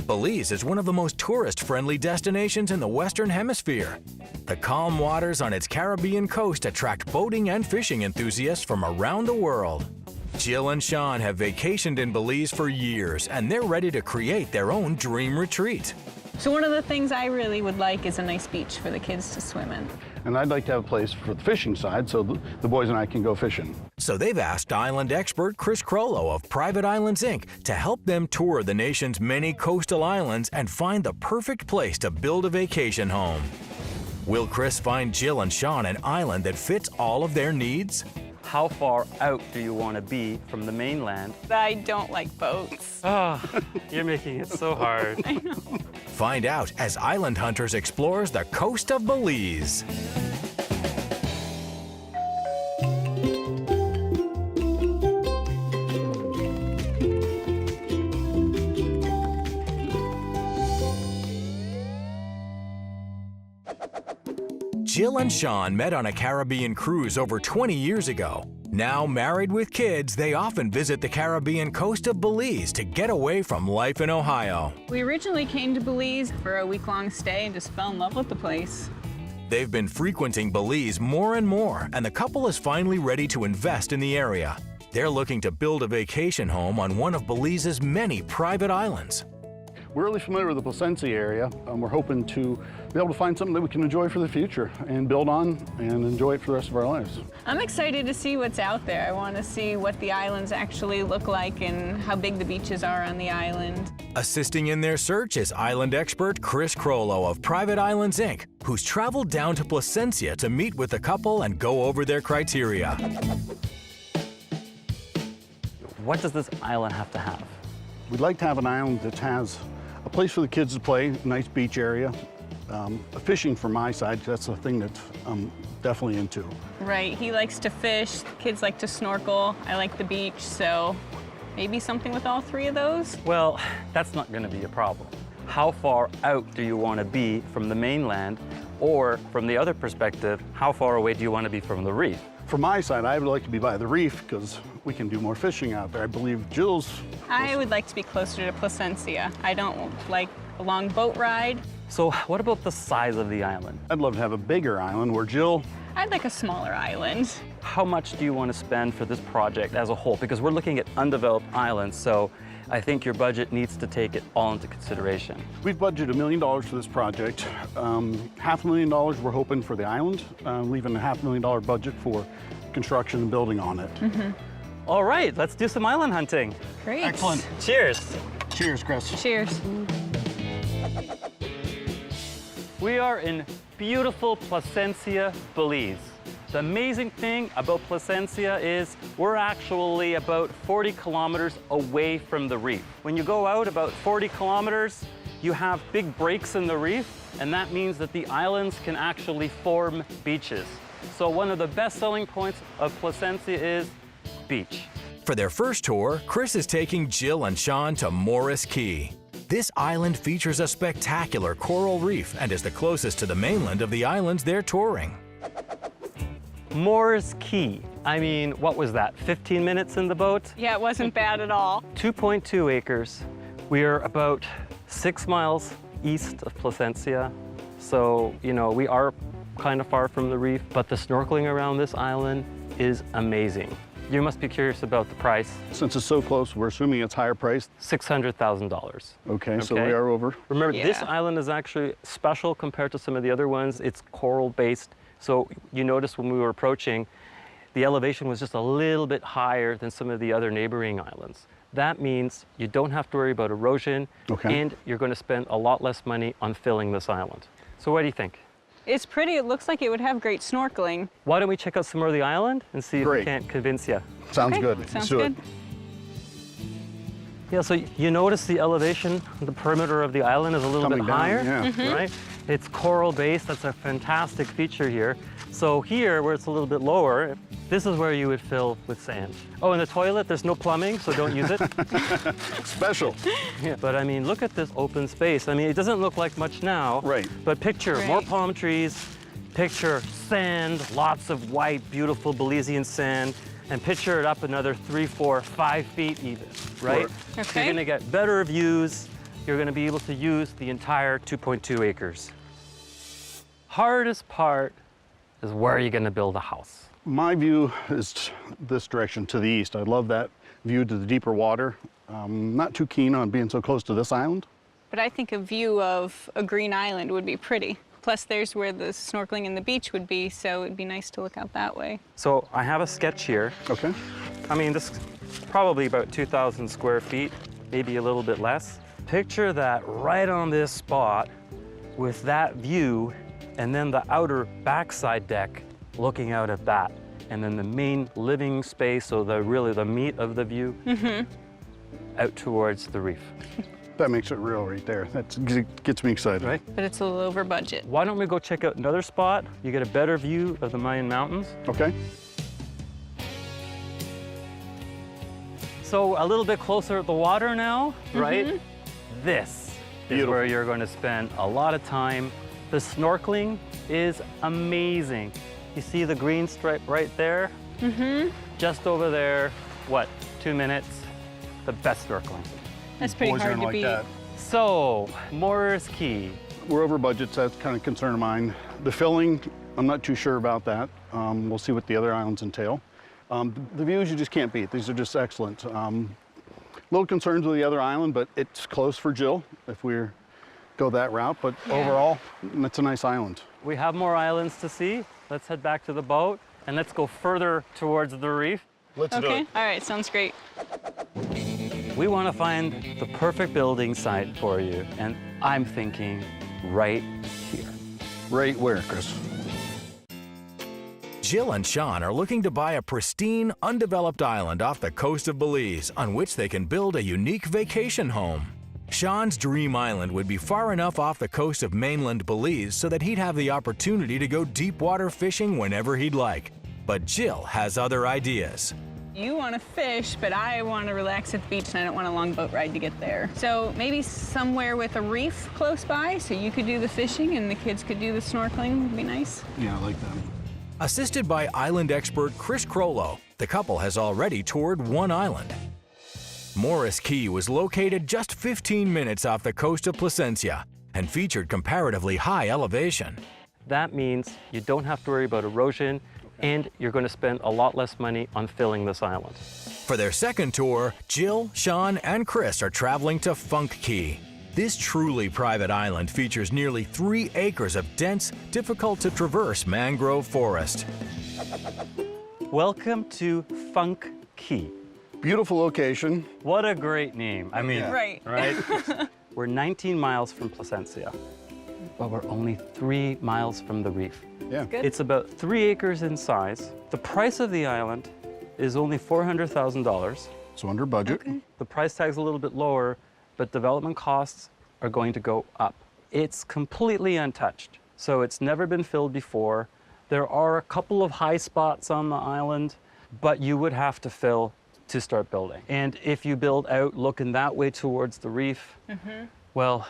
Belize is one of the most tourist-friendly destinations in the Western Hemisphere. The calm waters on its Caribbean coast attract boating and fishing enthusiasts from around the world. Jill and Sean have vacationed in Belize for years, and they're ready to create their own dream retreat. So one of the things I really would like is a nice beach for the kids to swim in. And I'd like to have a place for the fishing side so the boys and I can go fishing. So they've asked island expert Chris Crollo of Private Islands, Inc. to help them tour the nation's many coastal islands and find the perfect place to build a vacation home. Will Chris find Jill and Sean an island that fits all of their needs? How far out do you want to be from the mainland? I don't like boats. Oh, you're making it so hard. I know. Find out as Island Hunters explores the coast of Belize. Jill and Sean met on a Caribbean cruise over 20 years ago. Now married with kids, they often visit the Caribbean coast of Belize to get away from life in Ohio. We originally came to Belize for a week-long stay and just fell in love with the place. They've been frequenting Belize more and more, and the couple is finally ready to invest in the area. They're looking to build a vacation home on one of Belize's many private islands. We're really familiar with the Placencia area. We're hoping to be able to find something that we can enjoy for the future and build on and enjoy it for the rest of our lives. I'm excited to see what's out there. I want to see what the islands actually look like and how big the beaches are on the island. Assisting in their search is island expert Chris Crollo of Private Islands, Inc., who's traveled down to Placencia to meet with the couple and go over their criteria. What does this island have to have? We'd like to have an island that has a place for the kids to play, a nice beach area. Fishing from my side, that's the thing that I'm definitely into. Right, he likes to fish, kids like to snorkel, I like the beach, so maybe something with all three of those? Well, that's not going to be a problem. How far out do you want to be from the mainland? Or from the other perspective, how far away do you want to be from the reef? From my side, I would like to be by the reef because we can do more fishing out there. I believe Jill's... I would like to be closer to Placencia. I don't like a long boat ride. So what about the size of the island? I'd love to have a bigger island where Jill... I'd like a smaller island. How much do you want to spend for this project as a whole? Because we're looking at undeveloped islands, so I think your budget needs to take it all into consideration. We've budgeted $1 million for this project. $500,000 we're hoping for the island, leaving a $500,000 budget for construction and building on it. Mm-hmm. All right, let's do some island hunting. Great. Excellent. Cheers. Cheers, Chris. Cheers. We are in beautiful Placencia, Belize. The amazing thing about Placencia is we're actually about 40 kilometers away from the reef. When you go out about 40 kilometers, you have big breaks in the reef, and that means that the islands can actually form beaches. So one of the best selling points of Placencia is beach. For their first tour, Chris is taking Jill and Sean to Boris Key. This island features a spectacular coral reef and is the closest to the mainland of the islands they're touring. Boris Key. I mean, what was that, 15 minutes in the boat? Yeah, it wasn't bad at all. 2.2 acres. We're about 6 miles east of Placencia. So, you know, we are kind of far from the reef, but the snorkeling around this island is amazing. You must be curious about the price. Since it's so close, we're assuming it's higher priced. $600,000. Okay, so we are over. Remember, Yeah. This island is actually special compared to some of the other ones. It's coral-based. So you notice when we were approaching, the elevation was just a little bit higher than some of the other neighboring islands. That means you don't have to worry about erosion, and you're going to spend a lot less money on filling this island. So what do you think? It's pretty. It looks like it would have great snorkeling. Why don't we check out some more of the island and see if we can't convince you? Sounds Okay, good. Sounds good. Yeah, so you notice the elevation, the perimeter of the island is a little bit higher, right? It's coral-based. That's a fantastic feature here. So here, where it's a little bit lower, this is where you would fill with sand. Oh, and the toilet, there's no plumbing, so don't use it. Special. Yeah, but I mean, look at this open space. I mean, it doesn't look like much now. Right. But picture more palm trees, picture sand, lots of white, beautiful Belizean sand, and picture it up another 3, 4, 5 feet even, right? Okay. So you're gonna get better views you're going to be able to use the entire 2.2 acres. Hardest part is where are you going to build a house? My view is this direction to the east. I love that view to the deeper water. Not too keen on being so close to this island. But I think a view of a green island would be pretty. Plus there's where the snorkeling and the beach would be, so it'd be nice to look out that way. So I have a sketch here. Okay. I mean, this is probably about 2,000 square feet, maybe a little bit less. Picture that right on this spot with that view, and then the outer backside deck looking out at that. And then the main living space, so really the meat of the view, out towards the reef. That makes it real right there. That gets me excited. Right? But it's a little over budget. Why don't we go check out another spot? You get a better view of the Mayan Mountains. Okay. So a little bit closer at the water now, right? This is where you're going to spend a lot of time. The snorkeling is amazing. You see the green stripe right there? Just over there, what, 2 minutes? The best snorkeling. That's pretty Boys are hard gonna to like beat. that. So, Boris Key. We're over budget, so that's kind of a concern of mine. The filling, I'm not too sure about that. We'll see what the other islands entail. The views you just can't beat. These are just excellent. Little concerns with the other island, but it's close for Jill if we go that route. But overall, it's a nice island. We have more islands to see. Let's head back to the boat and let's go further towards the reef. Let's do Okay, it. all right, sounds great. We want to find the perfect building site for you, and I'm thinking right here. Right where, Chris? Jill and Sean are looking to buy a pristine, undeveloped island off the coast of Belize on which they can build a unique vacation home. Sean's dream island would be far enough off the coast of mainland Belize so that he'd have the opportunity to go deep water fishing whenever he'd like. But Jill has other ideas. You want to fish, but I want to relax at the beach and I don't want a long boat ride to get there. So maybe somewhere with a reef close by so you could do the fishing and the kids could do the snorkeling would be nice. Yeah, I like that. Assisted by island expert Chris Crollo, the couple has already toured one island. Morris Key was located just 15 minutes off the coast of Placencia and featured comparatively high elevation. That means you don't have to worry about erosion, and you're going to spend a lot less money on filling this island. For their second tour, Jill, Sean, and Chris are traveling to Funk Key. This truly private island features nearly 3 acres of dense, difficult-to-traverse mangrove forest. Welcome to Funk Key. Beautiful location. What a great name. I mean, Right. right? We're 19 miles from Placencia, but we're only 3 miles from the reef. Yeah. Good. It's about 3 acres in size. The price of the island is only $400,000. So under budget. The price tag's a little bit lower, but development costs are going to go up. It's completely untouched, so it's never been filled before. There are a couple of high spots on the island, but you would have to fill to start building. And if you build out looking that way towards the reef, well,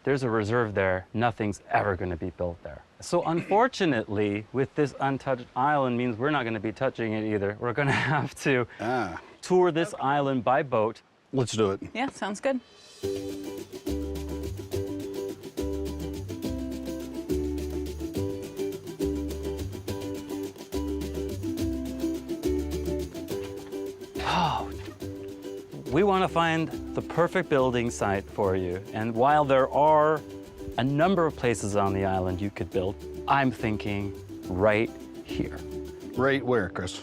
there's a reserve there. Nothing's ever going to be built there. So unfortunately, with this untouched island means we're not going to be touching it either. We're going to have to tour this island by boat. Let's do it. Yeah, sounds good. We want to find the perfect building site for you. And while there are a number of places on the island you could build, I'm thinking right here. Right where, Chris?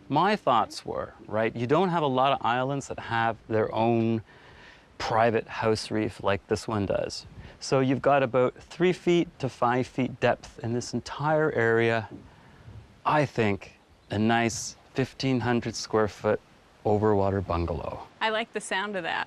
My thoughts were, right, you don't have a lot of islands that have their own private house reef like this one does. So you've got about 3 feet to 5 feet depth in this entire area. I think a nice 1,500 square foot overwater bungalow. I like the sound of that.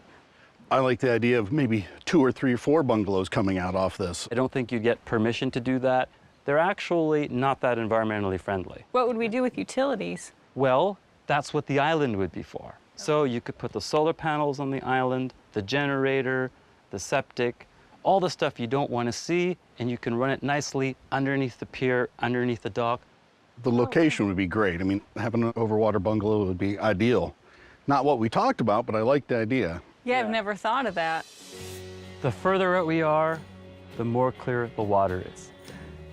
I like the idea of maybe 2 or 3 or 4 bungalows coming out off this. I don't think you get permission to do that. They're actually not that environmentally friendly. What would we do with utilities? Well, that's what the island would be for. So you could put the solar panels on the island, the generator, the septic, all the stuff you don't want to see, and you can run it nicely underneath the pier, underneath the dock. The location would be great. I mean, having an overwater bungalow would be ideal. Not what we talked about, but I like the idea. Yeah, I've never thought of that. The further out we are, the more clear the water is.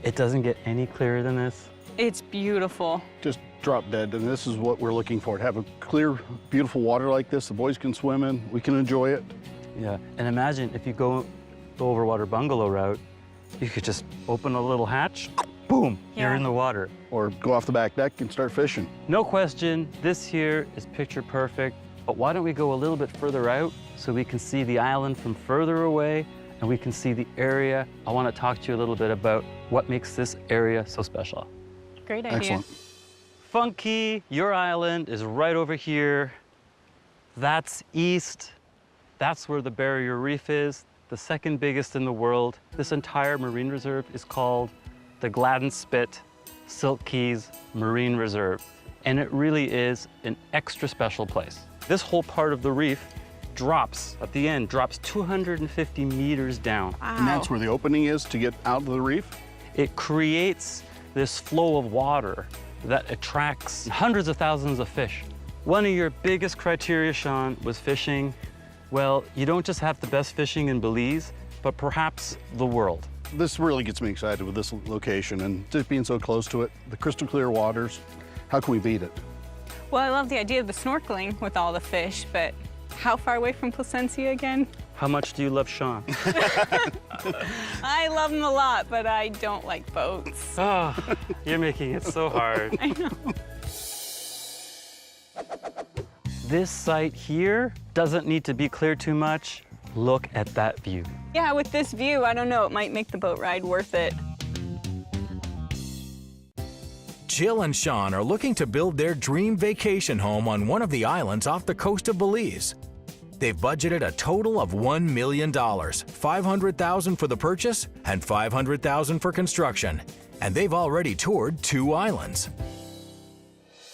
It doesn't get any clearer than this. It's beautiful. Just drop dead, and this is what we're looking for. To have a clear, beautiful water like this, the boys can swim in, we can enjoy it. Yeah, and imagine if you go the overwater bungalow route, you could just open a little hatch, boom, you're Yeah. in the water. Or go off the back deck and start fishing. No question, this here is picture perfect, but why don't we go a little bit further out so we can see the island from further away and we can see the area. I want to talk to you a little bit about what makes this area so special. Great idea. Excellent. Funky, your island is right over here. That's east. That's where the barrier reef is, the second biggest in the world. This entire marine reserve is called the Gladden Spit Silk Keys Marine Reserve, and it really is an extra special place. This whole part of the reef drops, at the end, drops 250 meters down. Wow. And that's where the opening is to get out of the reef. It creates this flow of water that attracts hundreds of thousands of fish. One of your biggest criteria, Sean, was fishing. Well, you don't just have the best fishing in Belize, but perhaps the world. This really gets me excited with this location and just being so close to it. The crystal clear waters, how can we beat it? Well, I love the idea of the snorkeling with all the fish, but how far away from Placencia again? How much do you love Sean? I love him a lot, but I don't like boats. Oh, you're making it so hard. I know. This site here doesn't need to be clear too much. Look at that view. Yeah, with this view, I don't know, it might make the boat ride worth it. Jill and Sean are looking to build their dream vacation home on one of the islands off the coast of Belize. They've budgeted a total of $1 million, $500,000 for the purchase and $500,000 for construction, and they've already toured 2 islands.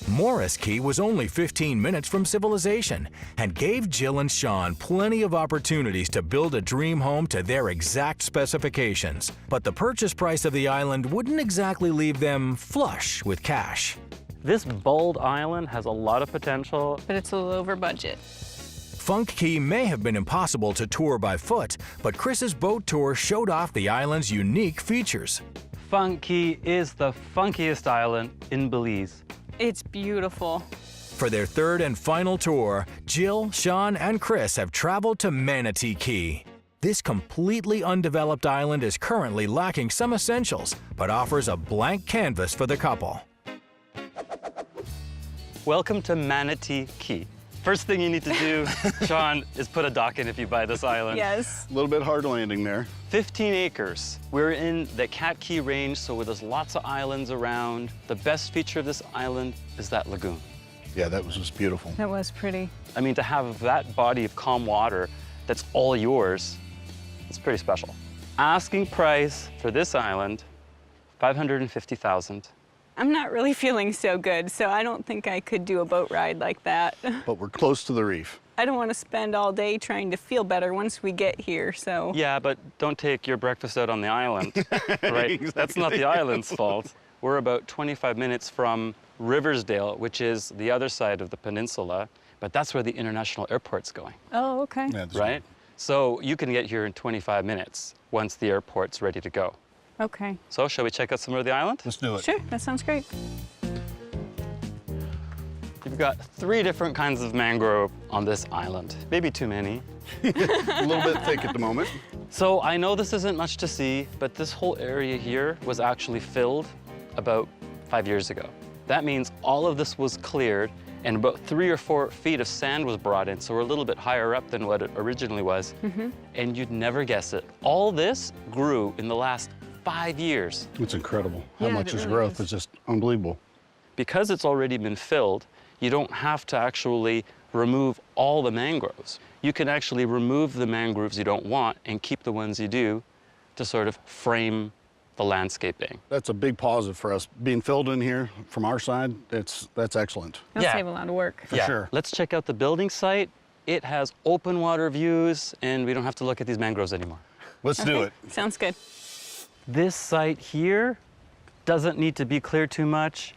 Morris Key was only 15 minutes from civilization and gave Jill and Sean plenty of opportunities to build a dream home to their exact specifications. But the purchase price of the island wouldn't exactly leave them flush with cash. This bold island has a lot of potential. But it's a little over budget. Funk Key may have been impossible to tour by foot, but Chris's boat tour showed off the island's unique features. Funk Key is the funkiest island in Belize. It's beautiful. For their third and final tour, Jill, Sean, and Chris have traveled to Manatee Key. This completely undeveloped island is currently lacking some essentials, but offers a blank canvas for the couple. Welcome to Manatee Key. First thing you need to do, Sean, is put a dock in if you buy this island. Yes. A little bit hard landing there. 15 acres. We're in the Cat Key range, so there's lots of islands around. The best feature of this island is that lagoon. Yeah, that was just beautiful. That was pretty. I mean, to have that body of calm water that's all yours, it's pretty special. Asking price for this island, $550,000. I'm not really feeling so good, so I don't think I could do a boat ride like that. But we're close to the reef. I don't want to spend all day trying to feel better once we get here, so. Yeah, but don't take your breakfast out on the island, right? Exactly. That's not the island's fault. We're about 25 minutes from Riversdale, which is the other side of the peninsula, but that's where the international airport's going, Oh, okay. Yeah, that's right? So you can get here in 25 minutes once the airport's ready to go. Okay. So shall we check out some more of the island? Let's do it. Sure, that sounds great. You've got 3 different kinds of mangrove on this island. Maybe too many. A little bit thick at the moment. So I know this isn't much to see, but this whole area here was actually filled about 5 years ago. That means all of this was cleared and about 3 or 4 feet of sand was brought in, so we're a little bit higher up than what it originally was. And you'd never guess it. All this grew in the last 5 years. It's incredible. How Yeah, much it is really growth is. is just unbelievable. Because it's already been filled, you don't have to actually remove all the mangroves. You can actually remove the mangroves you don't want and keep the ones you do to sort of frame the landscaping. That's a big positive for us. Being filled in here from our side, that's excellent. That'll Yeah. save a lot of work. For sure. Let's check out the building site. It has open water views and we don't have to look at these mangroves anymore. Let's do it. Sounds good. This site here doesn't need to be clear too much.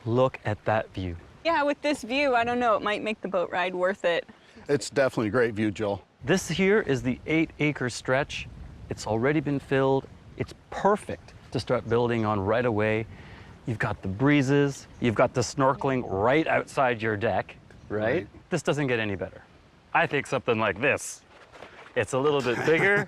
Look at that view. Yeah, with this view, I don't know, it might make the boat ride worth it. It's definitely a great view, Jill. This here is the 8-acre stretch. It's already been filled. It's perfect to start building on right away. You've got the breezes, you've got the snorkeling right outside your deck, right? This doesn't get any better. I think something like this. It's a little bit bigger.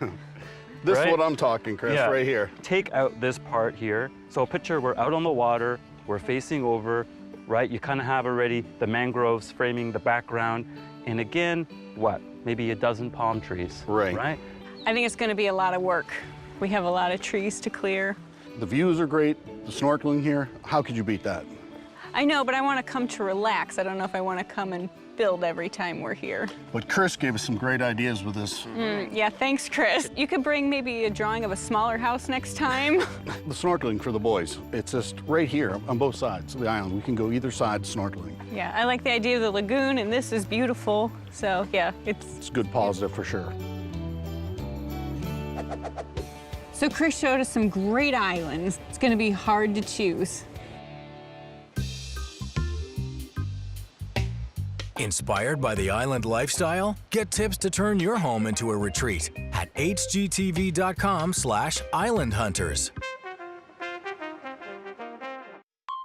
This right? is what I'm talking, Chris, Yeah. right here. Take out this part here. So picture we're out on the water, we're facing over, right? You kind of have already the mangroves framing the background. And again, what? Maybe a dozen palm trees, Right. right? I think it's going to be a lot of work. We have a lot of trees to clear. The views are great, the snorkeling here, how could you beat that? I know, but I want to come to relax. I don't know if I want to come and build every time we're here. But Chris gave us some great ideas with this. Yeah, thanks, Chris. You could bring maybe a drawing of a smaller house next time. The snorkeling for the boys, it's just right here on both sides of the island. We can go either side snorkeling. Yeah, I like the idea of the lagoon, and this is beautiful. So, yeah, It's a good positive for sure. So Chris showed us some great islands. It's going to be hard to choose. Inspired by the island lifestyle? Get tips to turn your home into a retreat at hgtv.com/islandhunters.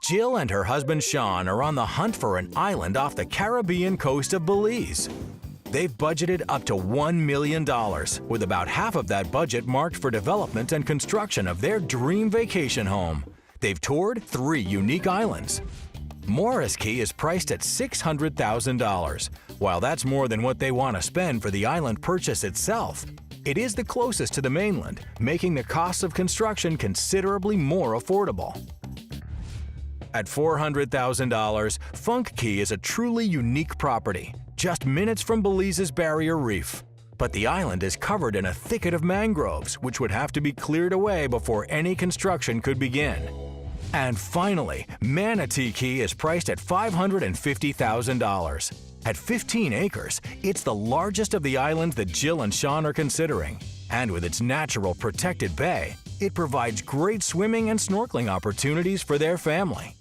Jill and her husband Sean are on the hunt for an island off the Caribbean coast of Belize. They've budgeted up to $1 million, with about half of that budget marked for development and construction of their dream vacation home. They've toured 3 unique islands. Morris Key is priced at $600,000. While that's more than what they want to spend for the island purchase itself, it is the closest to the mainland, making the costs of construction considerably more affordable. At $400,000, Funk Key is a truly unique property, just minutes from Belize's barrier reef. But the island is covered in a thicket of mangroves, which would have to be cleared away before any construction could begin. And finally, Manatee Key is priced at $550,000. At 15 acres, it's the largest of the islands that Jill and Sean are considering. And with its natural protected bay, it provides great swimming and snorkeling opportunities for their family.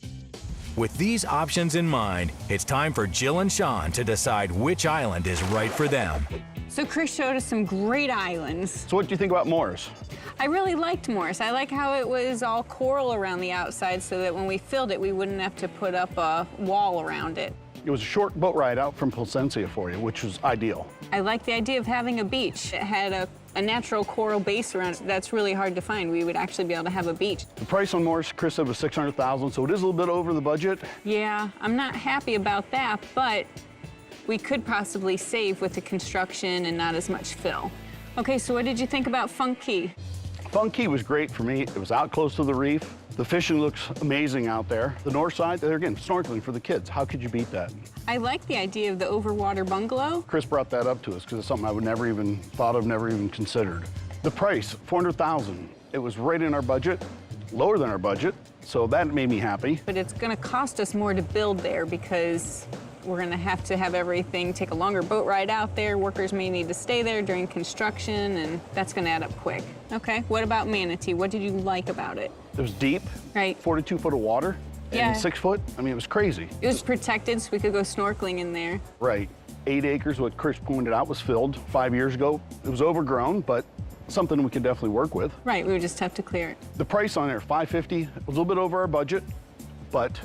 With these options in mind, it's time for Jill and Sean to decide which island is right for them. So Chris showed us some great islands. So what do you think about Morris? I really liked Morris. I like how it was all coral around the outside so that when we filled it, we wouldn't have to put up a wall around it. It was a short boat ride out from Placencia for you, which was ideal. I like the idea of having a beach. It had a natural coral base around it. That's really hard to find. We would actually be able to have a beach. The price on Morris, Chris said, was $600,000, so it is a little bit over the budget. Yeah, I'm not happy about that, but we could possibly save with the construction and not as much fill. Okay, so what did you think about Funk Key? Funk Key was great for me. It was out close to the reef. The fishing looks amazing out there. The north side, there again, snorkeling for the kids. How could you beat that? I like the idea of the overwater bungalow. Chris brought that up to us because it's something I would never even thought of, never even considered. The price, $400,000. It was right in our budget, lower than our budget, so that made me happy. But it's gonna cost us more to build there because we're gonna have to have everything, take a longer boat ride out there. Workers may need to stay there during construction, and that's gonna add up quick. Okay, what about Manatee? What did you like about it? It was deep, Right. 42 foot of water, Yeah. and 6 foot. I mean, it was crazy. It was protected, so we could go snorkeling in there. Right. 8 acres, what Chris pointed out, was filled 5 years ago. It was overgrown, but something we could definitely work with. Right, we would just have to clear it. The price on there, $550, was a little bit over our budget, but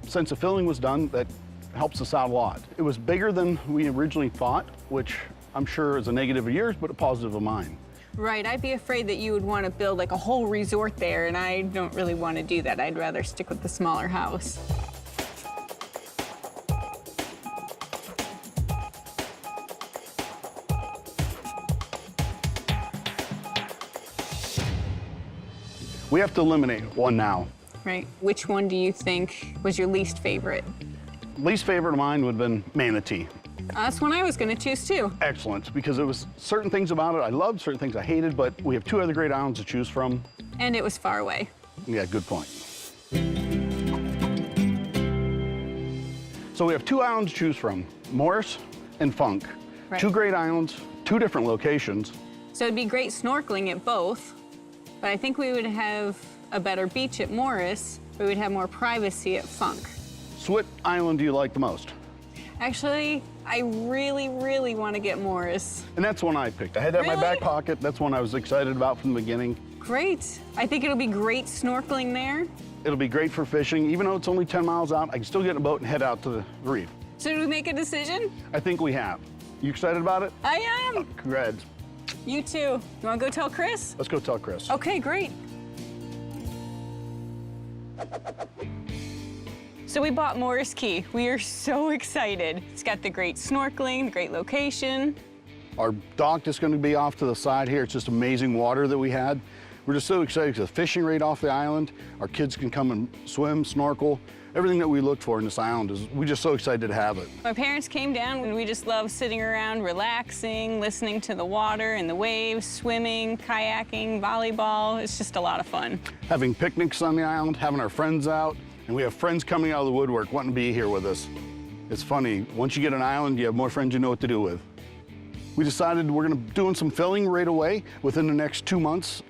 since the filling was done, that helps us out a lot. It was bigger than we originally thought, which I'm sure is a negative of yours, but a positive of mine. Right, I'd be afraid that you would want to build like a whole resort there, and I don't really want to do that. I'd rather stick with the smaller house. We have to eliminate one now. Right, which one do you think was your least favorite? Least favorite of mine would have been Manatee. That's one I was going to choose too. Excellent, because there was certain things about it I loved, certain things I hated, but we have 2 other great islands to choose from. And it was far away. Yeah, good point. So we have 2 islands to choose from, Morris and Funk. Right. 2 great islands, 2 different locations. So it'd be great snorkeling at both, but I think we would have a better beach at Morris, but we'd have more privacy at Funk. So what island do you like the most? Actually, I really, really want to get Morris. And that's one I picked. I had that in my Really? back pocket. That's one I was excited about from the beginning. Great. I think it'll be great snorkeling there. It'll be great for fishing. Even though it's only 10 miles out, I can still get in a boat and head out to the reef. So did we make a decision? I think we have. You excited about it? I am. Congrats. You too. You want to go tell Chris? Let's go tell Chris. Okay, great. So we bought Morris Key. We are so excited. It's got the great snorkeling, the great location. Our dock is going to be off to the side here. It's just amazing water that we had. We're just so excited because the fishing right off the island. Our kids can come and swim, snorkel. Everything that we looked for in this island is, we're just so excited to have it. My parents came down and we just love sitting around, relaxing, listening to the water and the waves, swimming, kayaking, volleyball. It's just a lot of fun. Having picnics on the island, having our friends out, and we have friends coming out of the woodwork wanting to be here with us. It's funny, once you get an island, you have more friends you know what to do with. We decided we're gonna doing some filling right away within the next 2 months.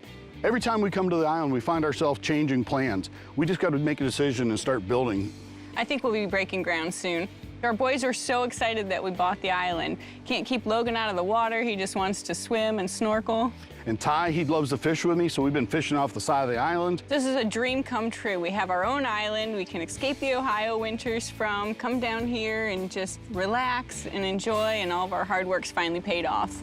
Every time we come to the island, we find ourselves changing plans. We just got to make a decision and start building. I think we'll be breaking ground soon. Our boys are so excited that we bought the island. Can't keep Logan out of the water. He just wants to swim and snorkel. And Ty, he loves to fish with me, so we've been fishing off the side of the island. This is a dream come true. We have our own island we can escape the Ohio winters from, come down here and just relax and enjoy, and all of our hard work's finally paid off.